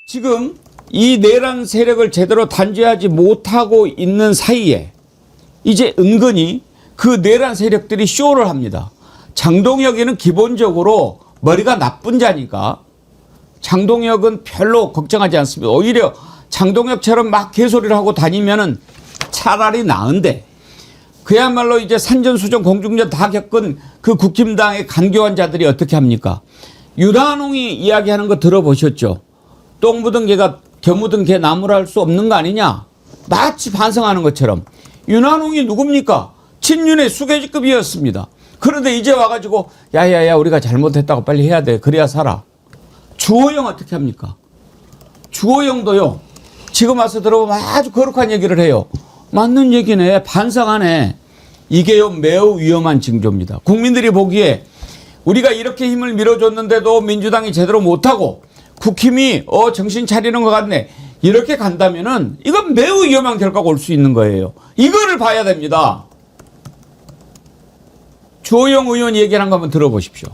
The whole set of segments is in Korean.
지금 이 내란 세력을 제대로 단죄하지 못하고 있는 사이에 이제 은근히 그 내란 세력들이 쇼를 합니다. 장동혁이는 기본적으로 머리가 나쁜 자니까 장동혁은 별로 걱정하지 않습니다. 오히려 장동혁처럼 막 개소리를 하고 다니면은 차라리 나은데, 그야말로 이제 산전수전 공중전 다 겪은 그 국힘당의 간교한 자들이 어떻게 합니까? 윤한홍이 이야기하는 거 들어보셨죠? 똥 묻은 개가 겨 묻은 개 나무라 할 수 없는 거 아니냐? 마치 반성하는 것처럼. 윤한홍이 누굽니까? 친윤의 수계직급이었습니다. 그런데 이제 와가지고 야야야 우리가 잘못했다고 빨리 해야 돼. 그래야 살아. 주호영 어떻게 합니까? 주호영도요. 지금 와서 들어보면 아주 거룩한 얘기를 해요. 맞는 얘기네. 반성하네. 이게요 매우 위험한 징조입니다. 국민들이 보기에 우리가 이렇게 힘을 밀어줬는데도 민주당이 제대로 못하고 국힘이 정신 차리는 것 같네. 이렇게 간다면은 이건 매우 위험한 결과가 올 수 있는 거예요. 이거를 봐야 됩니다. 주호영 의원이 얘기한 거 한번 들어보십시오.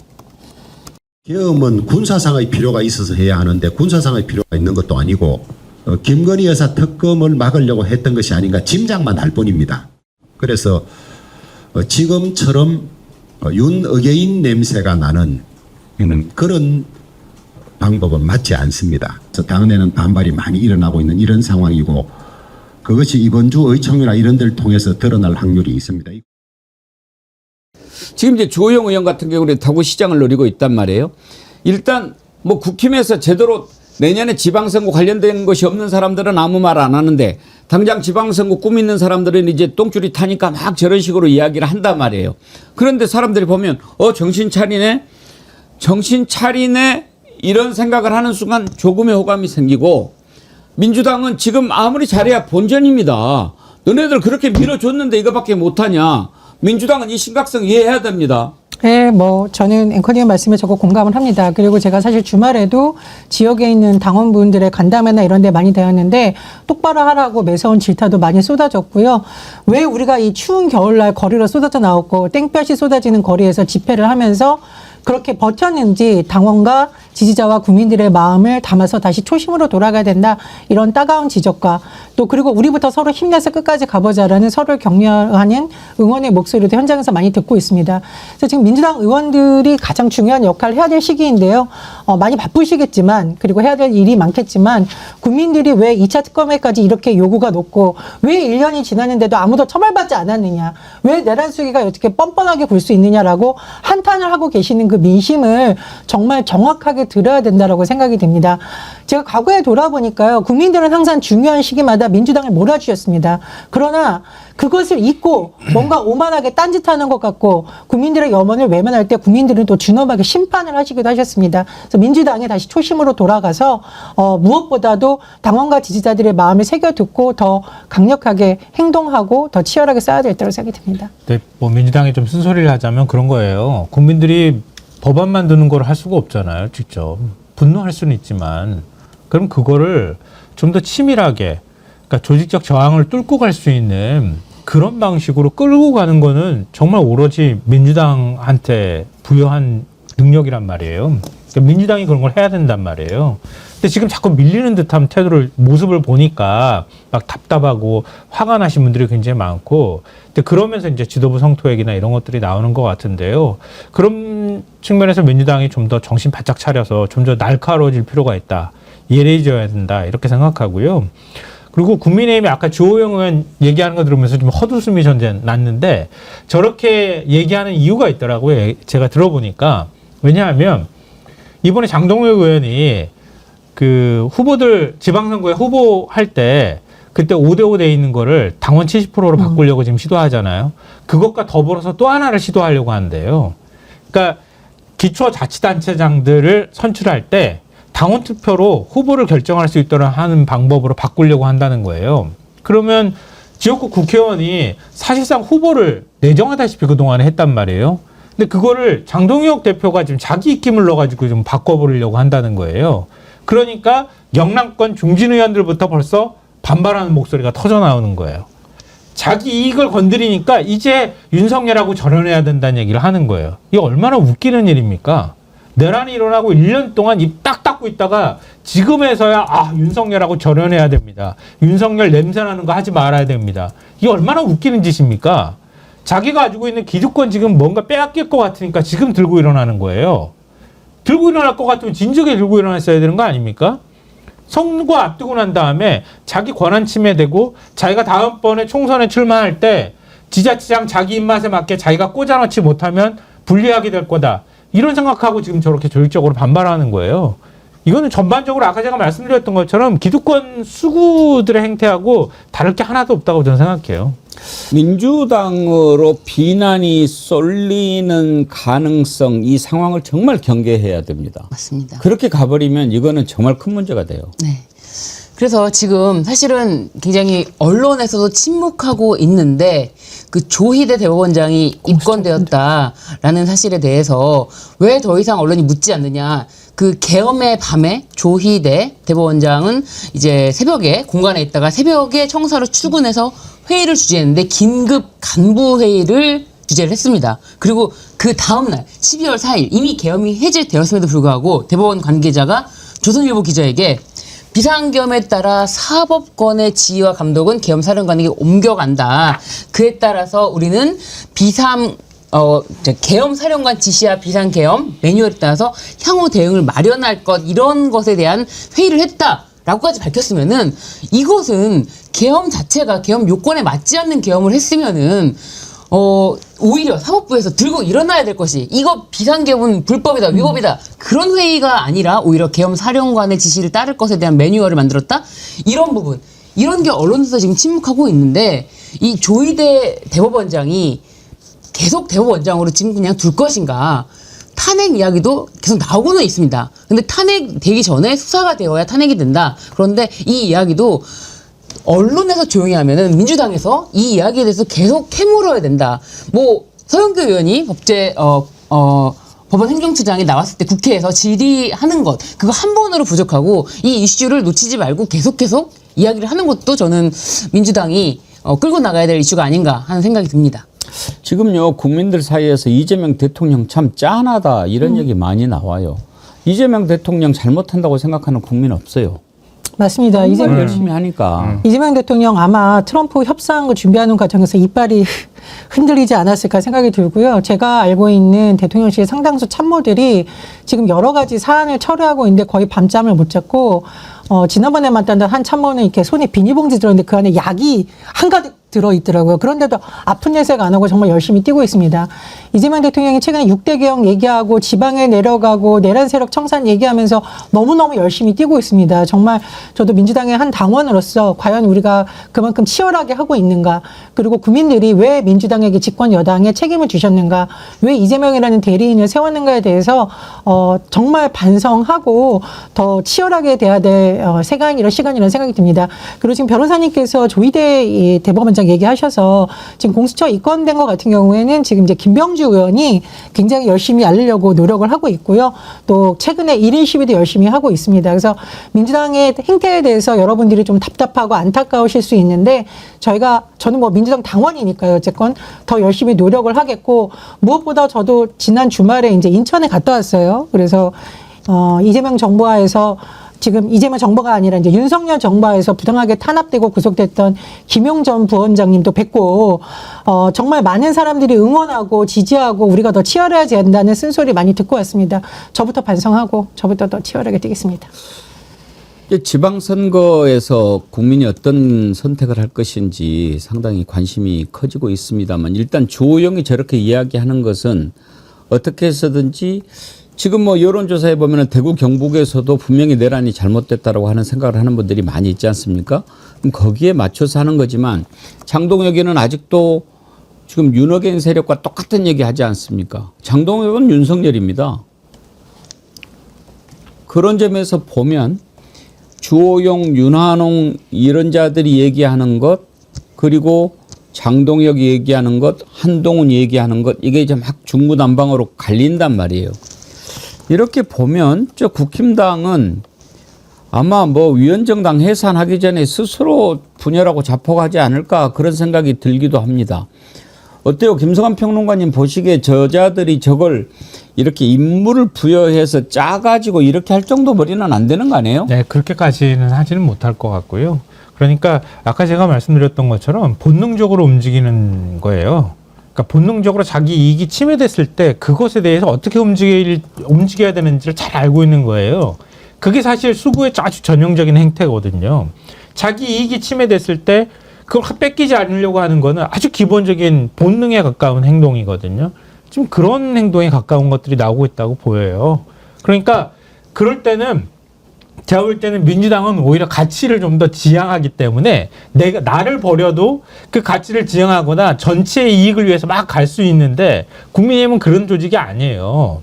계엄은 군사상의 필요가 있어서 해야 하는데 군사상의 필요가 있는 것도 아니고 김건희 여사 특검을 막으려고 했던 것이 아닌가 짐작만 할 뿐입니다. 그래서 지금처럼 윤의계인 냄새가 나는 그런 방법은 맞지 않습니다. 그래서 당내는 반발이 많이 일어나고 있는 이런 상황이고 그것이 이번 주 의총이나 이런 데를 통해서 드러날 확률이 있습니다. 지금 이제 주호영 의원 같은 경우는 대구시장을 노리고 있단 말이에요. 일단 뭐 국힘에서 제대로 내년에 지방선거 관련된 것이 없는 사람들은 아무 말 안 하는데 당장 지방선거 꿈 있는 사람들은 이제 똥줄이 타니까 막 저런 식으로 이야기를 한단 말이에요. 그런데 사람들이 보면 정신 차리네? 정신 차리네? 이런 생각을 하는 순간 조금의 호감이 생기고, 민주당은 지금 아무리 잘해야 본전입니다. 너네들 그렇게 밀어줬는데 이거밖에 못하냐. 민주당은 이 심각성 이해해야 됩니다. 네, 저는 앵커님 말씀에 적극 공감을 합니다. 그리고 제가 사실 주말에도 지역에 있는 당원분들의 간담회나 이런 데 많이 되었는데 똑바로 하라고 매서운 질타도 많이 쏟아졌고요. 왜 우리가 이 추운 겨울날 거리로 쏟아져 나왔고 땡볕이 쏟아지는 거리에서 집회를 하면서 그렇게 버텼는지 당원과 지지자와 국민들의 마음을 담아서 다시 초심으로 돌아가야 된다. 이런 따가운 지적과 또 그리고 우리부터 서로 힘내서 끝까지 가보자라는 서로를 격려하는 응원의 목소리도 현장에서 많이 듣고 있습니다. 그래서 지금 민주당 의원들이 가장 중요한 역할을 해야 될 시기인데요. 많이 바쁘시겠지만 그리고 해야 될 일이 많겠지만 국민들이 왜 2차 특검에까지 이렇게 요구가 높고 왜 1년이 지났는데도 아무도 처벌받지 않았느냐. 왜 내란 수기가 이렇게 뻔뻔하게 볼 수 있느냐라고 한탄을 하고 계시는 그 민심을 정말 정확하게 들어야 된다라고 생각이 됩니다. 제가 과거에 돌아보니까요. 국민들은 항상 중요한 시기마다 민주당을 몰아주셨습니다. 그러나 그것을 잊고 뭔가 오만하게 딴짓하는 것 같고 국민들의 염원을 외면할 때 국민들은 또 준엄하게 심판을 하시기도 하셨습니다. 그래서 민주당이 다시 초심으로 돌아가서 무엇보다도 당원과 지지자들의 마음을 새겨듣고 더 강력하게 행동하고 더 치열하게 싸워야 될 생각이 듭니다. 네, 민주당이 좀 쓴소리를 하자면 그런 거예요. 국민들이 법안 만드는 걸 할 수가 없잖아요. 직접 분노할 수는 있지만 그럼 그거를 좀 더 치밀하게, 그러니까 조직적 저항을 뚫고 갈 수 있는 그런 방식으로 끌고 가는 거는 정말 오로지 민주당한테 부여한 능력이란 말이에요. 그러니까 민주당이 그런 걸 해야 된단 말이에요. 근데 지금 자꾸 밀리는 듯한 모습을 보니까 막 답답하고 화가 나신 분들이 굉장히 많고, 근데 그러면서 이제 지도부 성토얘기나 이런 것들이 나오는 것 같은데요. 그런 측면에서 민주당이 좀 더 정신 바짝 차려서 좀 더 날카로워질 필요가 있다. 예리해져야 된다. 이렇게 생각하고요. 그리고 국민의힘이 아까 주호영 의원 얘기하는 거 들으면서 좀 헛웃음이 전제 났는데 저렇게 얘기하는 이유가 있더라고요. 제가 들어보니까. 왜냐하면 이번에 장동혁 의원이 그 후보들 지방선거에 후보할 때 그때 5대5 돼 있는 거를 당원 70%로 바꾸려고 지금 시도하잖아요. 그것과 더불어서 또 하나를 시도하려고 하는데요. 그러니까 기초자치단체장들을 선출할 때 당원 투표로 후보를 결정할 수 있도록 하는 방법으로 바꾸려고 한다는 거예요. 그러면 지역구 국회의원이 사실상 후보를 내정하다시피 그동안에 했단 말이에요. 근데 그거를 장동혁 대표가 지금 자기 입김을 넣어가지고 좀 바꿔버리려고 한다는 거예요. 그러니까 영남권 중진 의원들부터 벌써 반발하는 목소리가 터져 나오는 거예요. 자기 이익을 건드리니까 이제 윤석열하고 절연해야 된다는 얘기를 하는 거예요. 이게 얼마나 웃기는 일입니까? 내란이 일어나고 1년 동안 입 딱딱 쌓고 있다가 지금에서야 윤석열하고 절연해야 됩니다. 윤석열 냄새나는 거 하지 말아야 됩니다. 이게 얼마나 웃기는 짓입니까? 자기가 가지고 있는 기득권 지금 뭔가 빼앗길 것 같으니까 지금 들고 일어나는 거예요. 들고 일어날 것 같으면 진즉에 들고 일어났어야 되는 거 아닙니까? 선거 앞두고 난 다음에 자기 권한 침해되고 자기가 다음번에 총선에 출마할 때 지자체장 자기 입맛에 맞게 자기가 꽂아놓지 못하면 불리하게 될 거다. 이런 생각하고 지금 저렇게 조직적으로 반발하는 거예요. 이거는 전반적으로 아까 제가 말씀드렸던 것처럼 기득권 수구들의 행태하고 다를 게 하나도 없다고 저는 생각해요. 민주당으로 비난이 쏠리는 가능성, 이 상황을 정말 경계해야 됩니다. 맞습니다. 그렇게 가버리면 이거는 정말 큰 문제가 돼요. 네. 그래서 지금 사실은 굉장히 언론에서도 침묵하고 있는데 그 조희대 대법원장이 입건되었다라는 사실에 대해서 왜 더 이상 언론이 묻지 않느냐. 그 계엄의 밤에 조희대 대법원장은 이제 새벽에 공간에 있다가 새벽에 청사로 출근해서 회의를 주재했는데 긴급 간부 회의를 주재를 했습니다. 그리고 그 다음날 12월 4일 이미 계엄이 해제되었음에도 불구하고 대법원 관계자가 조선일보 기자에게 비상계엄에 따라 사법권의 지휘와 감독은 계엄사령관에게 옮겨간다. 그에 따라서 우리는 계엄사령관 지시와 비상계엄 매뉴얼에 따라서 향후 대응을 마련할 것 이런 것에 대한 회의를 했다라고까지 밝혔으면은 이것은 계엄 자체가 계엄 요건에 맞지 않는 계엄을 했으면은 오히려 사법부에서 들고 일어나야 될 것이 이거 비상계엄은 불법이다 위법이다 그런 회의가 아니라 오히려 계엄사령관의 지시를 따를 것에 대한 매뉴얼을 만들었다 이런 부분 이런 게 언론에서 지금 침묵하고 있는데 이 조희대 대법원장이 계속 대법원장으로 지금 그냥 둘 것인가 탄핵 이야기도 계속 나오고는 있습니다. 근데 탄핵 되기 전에 수사가 되어야 탄핵이 된다. 그런데 이 이야기도 언론에서 조용히 하면은 민주당에서 이 이야기에 대해서 계속 캐물어야 된다. 뭐 서영교 의원이 법원 행정처장이 나왔을 때 국회에서 질의하는 것 그거 한 번으로 부족하고 이 이슈를 놓치지 말고 계속 이야기를 하는 것도 저는 민주당이 끌고 나가야 될 이슈가 아닌가 하는 생각이 듭니다. 지금요, 국민들 사이에서 이재명 대통령 참 짠하다 이런 얘기 많이 나와요. 이재명 대통령 잘못한다고 생각하는 국민 없어요. 맞습니다. 정말 열심히 하니까. 이재명 대통령 아마 트럼프 협상을 준비하는 과정에서 이빨이 흔들리지 않았을까 생각이 들고요. 제가 알고 있는 대통령실 상당수 참모들이 지금 여러 가지 사안을 처리하고 있는데 거의 밤잠을 못 잤고 지난번에 만났던 한 참모는 이렇게 손에 비닐봉지 들었는데 그 안에 약이 한가득 들어있더라고요. 그런데도 아픈 내색 안 하고 정말 열심히 뛰고 있습니다. 이재명 대통령이 최근에 6대 개혁 얘기하고 지방에 내려가고 내란 세력 청산 얘기하면서 너무너무 열심히 뛰고 있습니다. 정말 저도 민주당의 한 당원으로서 과연 우리가 그만큼 치열하게 하고 있는가 그리고 국민들이 왜 민주당에게 집권 여당에 책임을 주셨는가 왜 이재명이라는 대리인을 세웠는가에 대해서 정말 반성하고 더 치열하게 돼야 될 시간이라는 생각이 듭니다. 그리고 지금 변호사님께서 조희대 대법원장 얘기하셔서 지금 공수처 입건된 것 같은 경우에는 지금 이제 김병주 의원이 굉장히 열심히 알리려고 노력을 하고 있고요. 또 최근에 1인 시위도 열심히 하고 있습니다. 그래서 민주당의 행태에 대해서 여러분들이 좀 답답하고 안타까우실 수 있는데 저는 뭐 민주당 당원이니까요. 어쨌건 더 열심히 노력을 하겠고 무엇보다 저도 지난 주말에 이제 인천에 갔다 왔어요. 그래서 이재명 정부하에서 지금 이재명 정부가 아니라 이제 윤석열 정부에서 부당하게 탄압되고 구속됐던 김용 전 부원장님도 뵙고 정말 많은 사람들이 응원하고 지지하고 우리가 더 치열해야 된다는 쓴소리 많이 듣고 왔습니다. 저부터 반성하고 저부터 더 치열하게 뛰겠습니다. 지방선거에서 국민이 어떤 선택을 할 것인지 상당히 관심이 커지고 있습니다만 일단 주호영이 저렇게 이야기하는 것은 어떻게 해서든지 지금 뭐 여론조사에 보면은 대구 경북에서도 분명히 내란이 잘못됐다라고 하는 생각을 하는 분들이 많이 있지 않습니까? 그럼 거기에 맞춰서 하는 거지만 장동혁이는 아직도 지금 윤어게인 세력과 똑같은 얘기 하지 않습니까? 장동혁은 윤석열입니다. 그런 점에서 보면 주호영, 윤한홍 이런 자들이 얘기하는 것 그리고 장동혁이 얘기하는 것, 한동훈 얘기하는 것 이게 이제 막 중구난방으로 갈린단 말이에요. 이렇게 보면 저 국힘당은 아마 뭐 위원정당 해산하기 전에 스스로 분열하고 자폭하지 않을까 그런 생각이 들기도 합니다. 어때요? 김성환 평론가님 보시기에 저자들이 저걸 이렇게 인물을 부여해서 짜가지고 이렇게 할 정도 머리는 안 되는 거 아니에요? 네, 그렇게까지는 하지는 못할 것 같고요. 그러니까 아까 제가 말씀드렸던 것처럼 본능적으로 움직이는 거예요. 그러니까 본능적으로 자기 이익이 침해됐을 때 그것에 대해서 어떻게 움직여야 되는지를 잘 알고 있는 거예요. 그게 사실 수구의 아주 전형적인 행태거든요. 자기 이익이 침해됐을 때 그걸 뺏기지 않으려고 하는 거는 아주 기본적인 본능에 가까운 행동이거든요. 지금 그런 행동에 가까운 것들이 나오고 있다고 보여요. 그러니까 그럴 때는 제가 볼 때는 민주당은 오히려 가치를 좀 더 지향하기 때문에 나를 버려도 그 가치를 지향하거나 전체의 이익을 위해서 막 갈 수 있는데 국민의힘은 그런 조직이 아니에요.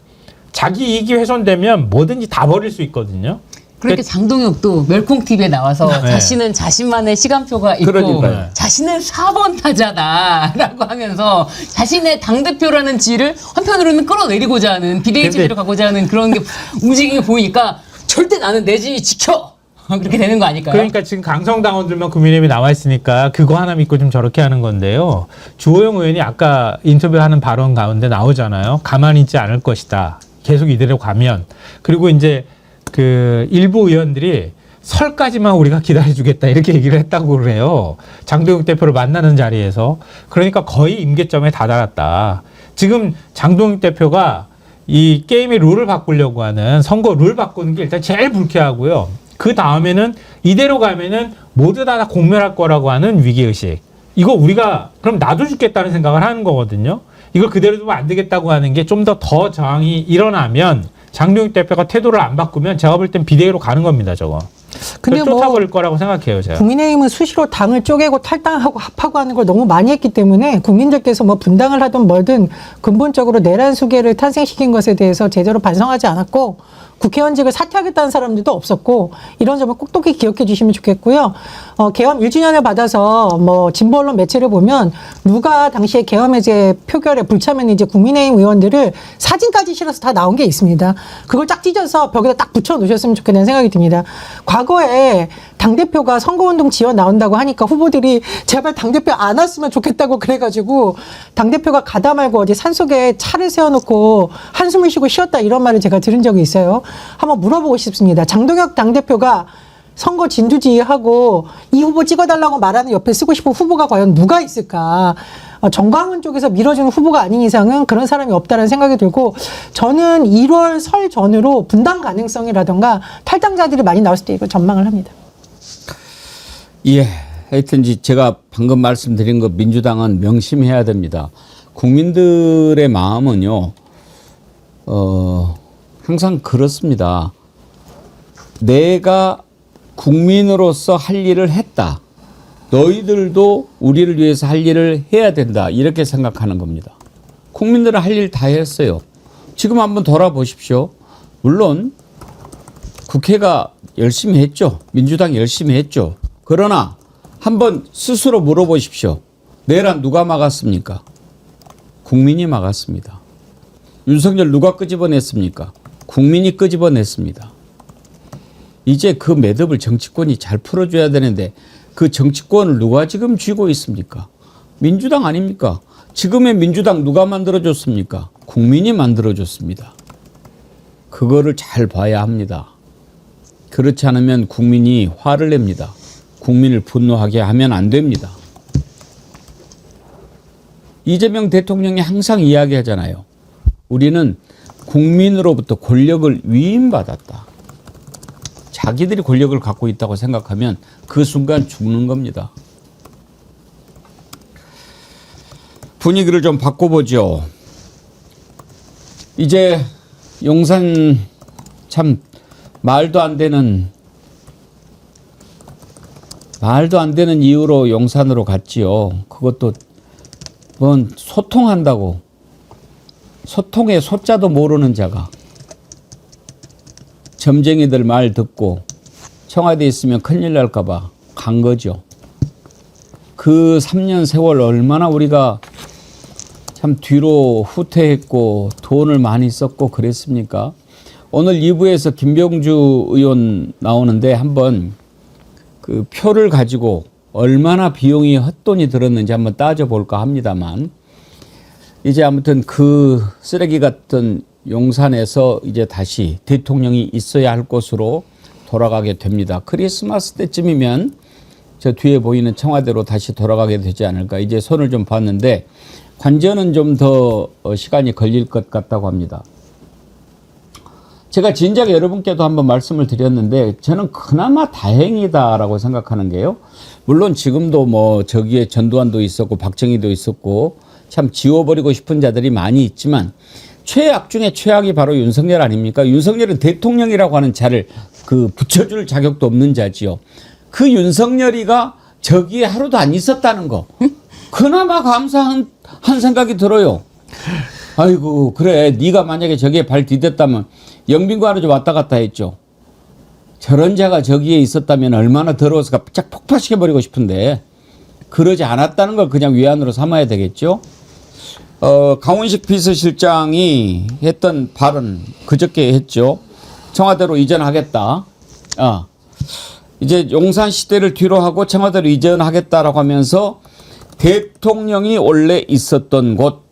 자기 이익이 훼손되면 뭐든지 다 버릴 수 있거든요. 그렇게 장동혁도 멸콩 TV에 나와서 네. 자신은 자신만의 시간표가 있고 그러니까요. 자신은 4번 타자다라고 하면서 자신의 당대표라는 지위를 한편으로는 끌어내리고자 하는 비대위 체제로 가고자 하는 그런 게 움직임이 보이니까 절대 나는 내 지위 지켜! 그렇게 되는 거 아닐까요? 그러니까 지금 강성당원들만 국민의힘이 나와 있으니까 그거 하나 믿고 좀 저렇게 하는 건데요. 주호영 의원이 아까 인터뷰하는 발언 가운데 나오잖아요. 가만히 있지 않을 것이다. 계속 이대로 가면. 그리고 이제 그 일부 의원들이 설까지만 우리가 기다려주겠다 이렇게 얘기를 했다고 그래요. 장동혁 대표를 만나는 자리에서. 그러니까 거의 임계점에 다다랐다. 지금 장동혁 대표가 이 게임의 룰을 바꾸려고 하는 선거 룰 바꾸는 게 일단 제일 불쾌하고요. 그 다음에는 이대로 가면은 모두 다 공멸할 거라고 하는 위기의식. 이거 우리가 그럼 나도 죽겠다는 생각을 하는 거거든요. 이걸 그대로 두면 안 되겠다고 하는 게 좀 더 저항이 일어나면 장동혁 대표가 태도를 안 바꾸면 제가 볼 땐 비대위로 가는 겁니다, 저거. 근데 쫓아버릴 거라고 생각해요, 제가. 국민의힘은 수시로 당을 쪼개고 탈당하고 합하고 하는 걸 너무 많이 했기 때문에 국민들께서 뭐 분당을 하든 뭐든 근본적으로 내란 수계를 탄생시킨 것에 대해서 제대로 반성하지 않았고 국회의원직을 사퇴하겠다는 사람들도 없었고 이런 점을 꼭똑히 기억해 주시면 좋겠고요. 계엄 1주년을 받아서 뭐 진보 언론 매체를 보면 누가 당시에 계엄 해제 표결에 불참했는지 국민의힘 의원들을 사진까지 실어서 다 나온 게 있습니다. 그걸 딱 찢어서 벽에다 딱 붙여 놓으셨으면 좋겠다는 생각이 듭니다. 과거에 당대표가 선거운동 지원 나온다고 하니까 후보들이 제발 당대표 안 왔으면 좋겠다고 그래가지고 당대표가 가다 말고 어디 산속에 차를 세워놓고 한숨을 쉬고 쉬었다 이런 말을 제가 들은 적이 있어요. 한번 물어보고 싶습니다. 장동혁 당대표가 선거 진두지휘하고 이 후보 찍어달라고 말하는 옆에 쓰고 싶은 후보가 과연 누가 있을까? 정광훈 쪽에서 밀어주는 후보가 아닌 이상은 그런 사람이 없다는 생각이 들고 저는 1월 설 전으로 분당 가능성이라든가 탈당자들이 많이 나왔을 때 이거 전망을 합니다. 예. 하여튼 제가 방금 말씀드린 거 민주당은 명심해야 됩니다. 국민들의 마음은요, 항상 그렇습니다. 내가 국민으로서 할 일을 했다. 너희들도 우리를 위해서 할 일을 해야 된다. 이렇게 생각하는 겁니다. 국민들은 할 일 다 했어요. 지금 한번 돌아보십시오. 물론 국회가 열심히 했죠. 민주당이 열심히 했죠. 그러나 한번 스스로 물어보십시오. 내란 누가 막았습니까? 국민이 막았습니다. 윤석열 누가 끄집어냈습니까? 국민이 끄집어냈습니다. 이제 그 매듭을 정치권이 잘 풀어줘야 되는데 그 정치권을 누가 지금 쥐고 있습니까? 민주당 아닙니까? 지금의 민주당 누가 만들어줬습니까? 국민이 만들어줬습니다. 그거를 잘 봐야 합니다. 그렇지 않으면 국민이 화를 냅니다. 국민을 분노하게 하면 안 됩니다. 이재명 대통령이 항상 이야기하잖아요. 우리는 국민으로부터 권력을 위임받았다. 자기들이 권력을 갖고 있다고 생각하면 그 순간 죽는 겁니다. 분위기를 좀 바꿔보죠. 이제 용산 참 말도 안 되는 이유로 용산으로 갔지요. 그것도 뭔 소통한다고. 소통의 소자도 모르는 자가 점쟁이들 말 듣고 청와대에 있으면 큰일 날까 봐 간 거죠. 그 3년 세월 얼마나 우리가 참 뒤로 후퇴했고 돈을 많이 썼고 그랬습니까? 오늘 2부에서 김병주 의원 나오는데 한번 그 표를 가지고 얼마나 비용이 헛돈이 들었는지 한번 따져볼까 합니다만 이제 아무튼 그 쓰레기 같은 용산에서 이제 다시 대통령이 있어야 할 곳으로 돌아가게 됩니다. 크리스마스 때쯤이면 저 뒤에 보이는 청와대로 다시 돌아가게 되지 않을까. 이제 손을 좀 봤는데 관전은 좀 더 시간이 걸릴 것 같다고 합니다. 제가 진작 여러분께도 한번 말씀을 드렸는데 저는 그나마 다행이다라고 생각하는 게요. 물론 지금도 뭐 저기에 전두환도 있었고 박정희도 있었고 참 지워버리고 싶은 자들이 많이 있지만 최악 중에 최악이 바로 윤석열 아닙니까? 윤석열은 대통령이라고 하는 자를 붙여줄 자격도 없는 자지요. 그 윤석열이가 저기에 하루도 안 있었다는 거. 그나마 감사한 생각이 들어요. 아이고 그래 네가 만약에 저기에 발 디뎠다면 영빈과 하루 왔다 갔다 했죠. 저런 자가 저기에 있었다면 얼마나 더러워서 쫙 폭파시켜버리고 싶은데 그러지 않았다는 걸 그냥 위안으로 삼아야 되겠죠. 강훈식 비서실장이 했던 발언 그저께 했죠. 청와대로 이전하겠다. 이제 용산 시대를 뒤로 하고 청와대로 이전하겠다라고 하면서 대통령이 원래 있었던 곳,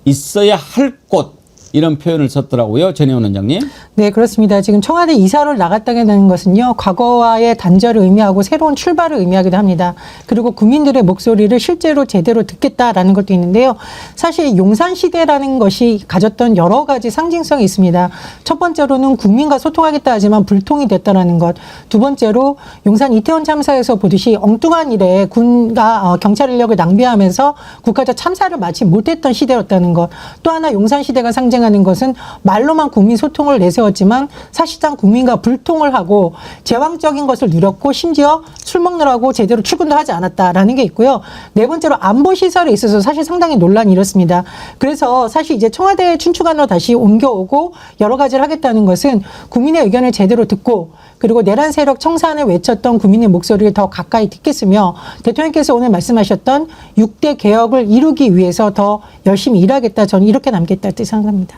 있어야 할 곳 이런 표현을 썼더라고요. 전혜원 원장님. 네, 그렇습니다. 지금 청와대 이사를 나갔다는 것은요, 과거와의 단절을 의미하고 새로운 출발을 의미하기도 합니다. 그리고 국민들의 목소리를 실제로 제대로 듣겠다라는 것도 있는데요. 사실 용산시대라는 것이 가졌던 여러 가지 상징성이 있습니다. 첫 번째로는 국민과 소통하겠다 하지만 불통이 됐다라는 것. 두 번째로 용산 이태원 참사에서 보듯이 엉뚱한 일에 군과 경찰 인력을 낭비하면서 국가적 참사를 마치 못했던 시대였다는 것. 또 하나 용산시대가 상징하는 것은 말로만 국민 소통을 내세웠지만 사실상 국민과 불통을 하고 제왕적인 것을 누렸고 심지어 술 먹느라고 제대로 출근도 하지 않았다라는 게 있고요. 네 번째로 안보 시설에 있어서 사실 상당히 논란이 일었습니다. 그래서 사실 이제 청와대 춘추관으로 다시 옮겨오고 여러 가지를 하겠다는 것은 국민의 의견을 제대로 듣고 그리고 내란 세력 청산을 외쳤던 국민의 목소리를 더 가까이 듣겠으며 대통령께서 오늘 말씀하셨던 6대 개혁을 이루기 위해서 더 열심히 일하겠다. 저는 이렇게 남겠다 생각합니다.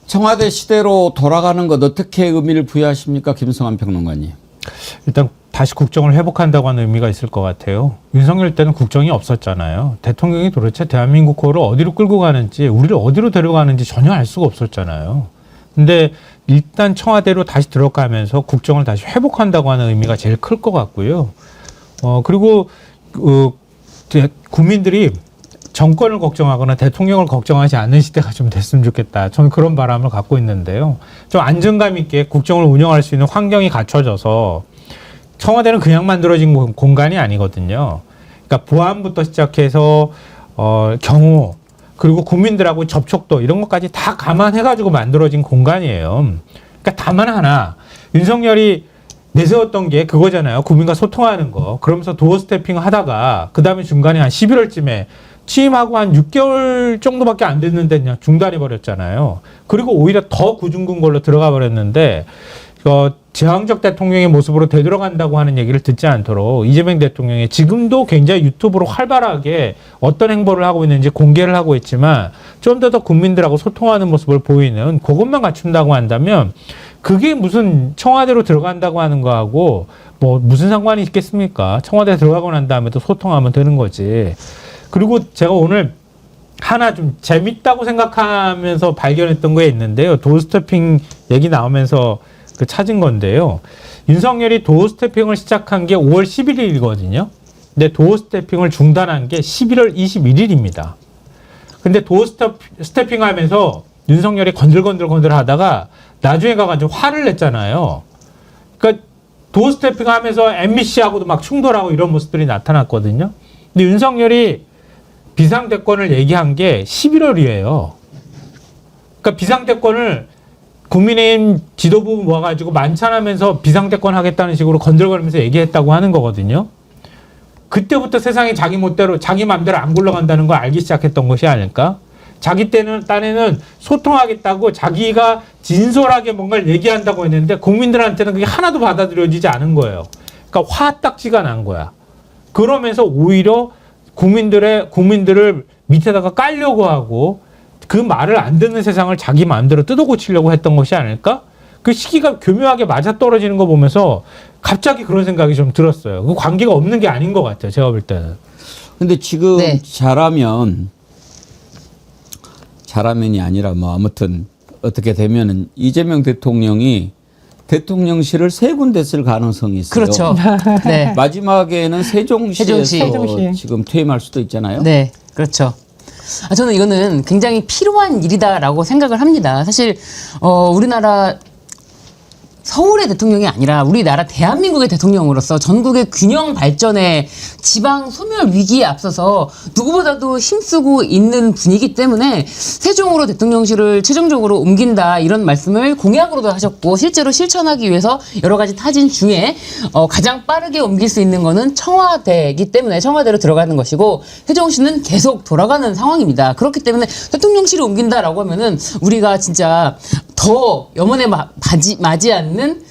청와대 시대로 돌아가는 것 어떻게 의미를 부여하십니까? 김성환 평론가님. 일단 다시 국정을 회복한다고 하는 의미가 있을 것 같아요. 윤석열 때는 국정이 없었잖아요. 대통령이 도대체 대한민국 코를 어디로 끌고 가는지 우리를 어디로 데려가는지 전혀 알 수가 없었잖아요. 근데 일단 청와대로 다시 들어가면서 국정을 다시 회복한다고 하는 의미가 제일 클 것 같고요. 그리고 국민들이 정권을 걱정하거나 대통령을 걱정하지 않는 시대가 좀 됐으면 좋겠다. 저는 그런 바람을 갖고 있는데요. 좀 안정감 있게 국정을 운영할 수 있는 환경이 갖춰져서 청와대는 그냥 만들어진 공간이 아니거든요. 그러니까 보안부터 시작해서 경호 그리고 국민들하고 접촉도 이런 것까지 다 감안해가지고 만들어진 공간이에요. 그러니까 다만 하나 윤석열이 내세웠던 게 그거잖아요. 국민과 소통하는 거. 그러면서 도어 스태핑 하다가 그 다음에 중간에 한 11월쯤에 취임하고 한 6개월 정도밖에 안 됐는데 그냥 중단해 버렸잖아요. 그리고 오히려 더 구중군 걸로 들어가 버렸는데 제왕적 대통령의 모습으로 되돌아간다고 하는 얘기를 듣지 않도록 이재명 대통령이 지금도 굉장히 유튜브로 활발하게 어떤 행보를 하고 있는지 공개를 하고 있지만 좀 더 국민들하고 소통하는 모습을 보이는 그것만 갖춘다고 한다면 그게 무슨 청와대로 들어간다고 하는 거하고 뭐 무슨 상관이 있겠습니까? 청와대 들어가고 난 다음에 또 소통하면 되는 거지. 그리고 제가 오늘 하나 좀 재밌다고 생각하면서 발견했던 게 있는데요. 도어 스태핑 얘기 나오면서 찾은 건데요. 윤석열이 도어 스태핑을 시작한 게 5월 11일이거든요. 근데 도어 스태핑을 중단한 게 11월 21일입니다. 근데 도어 스태핑 하면서 윤석열이 건들건들 하다가 나중에 가가지고 화를 냈잖아요. 그러니까 도어 스태핑 하면서 MBC하고도 막 충돌하고 이런 모습들이 나타났거든요. 근데 윤석열이 비상대권을 얘기한 게 11월이에요. 그러니까 비상대권을 국민의힘 지도부 모아가지고 만찬하면서 비상대권 하겠다는 식으로 건들거리면서 얘기했다고 하는 거거든요. 그때부터 세상이 자기 멋대로 자기 마음대로 안 굴러간다는 걸 알기 시작했던 것이 아닐까? 자기 딴에는 소통하겠다고 자기가 진솔하게 뭔가를 얘기한다고 했는데 국민들한테는 그게 하나도 받아들여지지 않은 거예요. 그러니까 화딱지가 난 거야. 그러면서 오히려 국민들을 밑에다가 깔려고 하고 그 말을 안 듣는 세상을 자기 마음대로 뜯어고치려고 했던 것이 아닐까? 그 시기가 교묘하게 맞아떨어지는 거 보면서 갑자기 그런 생각이 좀 들었어요. 그 관계가 없는 게 아닌 것 같아요. 제가 볼 때는. 근데 지금 네. 잘하면이 아니라 뭐 아무튼 어떻게 되면은 이재명 대통령이 대통령실을 세 군데 쓸 가능성이 있어요. 그렇죠. 네. 마지막에는 세종시에서 세종시. 지금 퇴임할 수도 있잖아요. 네, 그렇죠. 저는 이거는 굉장히 필요한 일이다라고 생각을 합니다. 사실 우리나라 서울의 대통령이 아니라 우리나라 대한민국의 대통령으로서 전국의 균형 발전에 지방 소멸 위기에 앞서서 누구보다도 힘쓰고 있는 분이기 때문에 세종으로 대통령실을 최종적으로 옮긴다 이런 말씀을 공약으로도 하셨고 실제로 실천하기 위해서 여러 가지 타진 중에 가장 빠르게 옮길 수 있는 거는 청와대이기 때문에 청와대로 들어가는 것이고 세종시는 계속 돌아가는 상황입니다. 그렇기 때문에 대통령실을 옮긴다라고 하면은 우리가 진짜 더 염원에 맞지 않는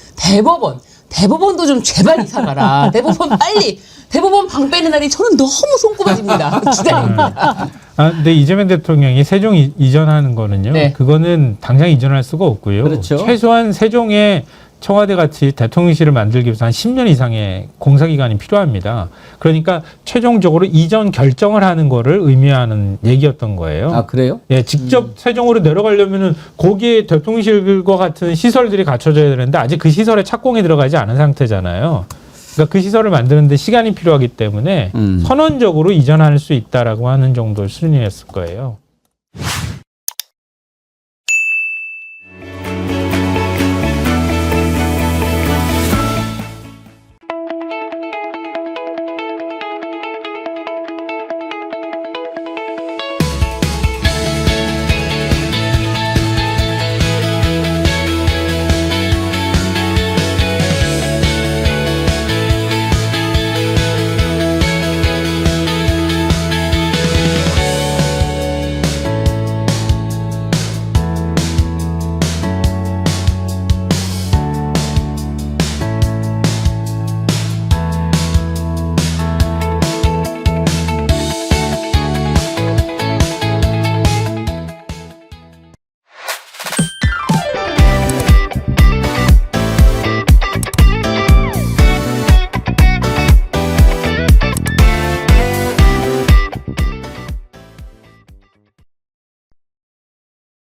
대법원도 좀 제발 이사 가라. 대법원 방 빼는 날이 저는 너무 손꼽아집니다. 기다립니다. 근데 이재명 대통령이 세종 이전하는 거는요. 네. 그거는 당장 이전할 수가 없고요. 그렇죠. 최소한 세종에 청와대 같이 대통령실을 만들기 위해서 한 10년 이상의 공사 기간이 필요합니다. 그러니까 최종적으로 이전 결정을 하는 거를 의미하는 얘기였던 거예요. 아 그래요? 예, 직접 세종으로 내려가려면은 거기에 대통령실과 같은 시설들이 갖춰져야 되는데 아직 그 시설에 착공이 들어가지 않은 상태잖아요. 그러니까 그 시설을 만드는데 시간이 필요하기 때문에 선언적으로 이전할 수 있다라고 하는 정도의 수준이었을 거예요.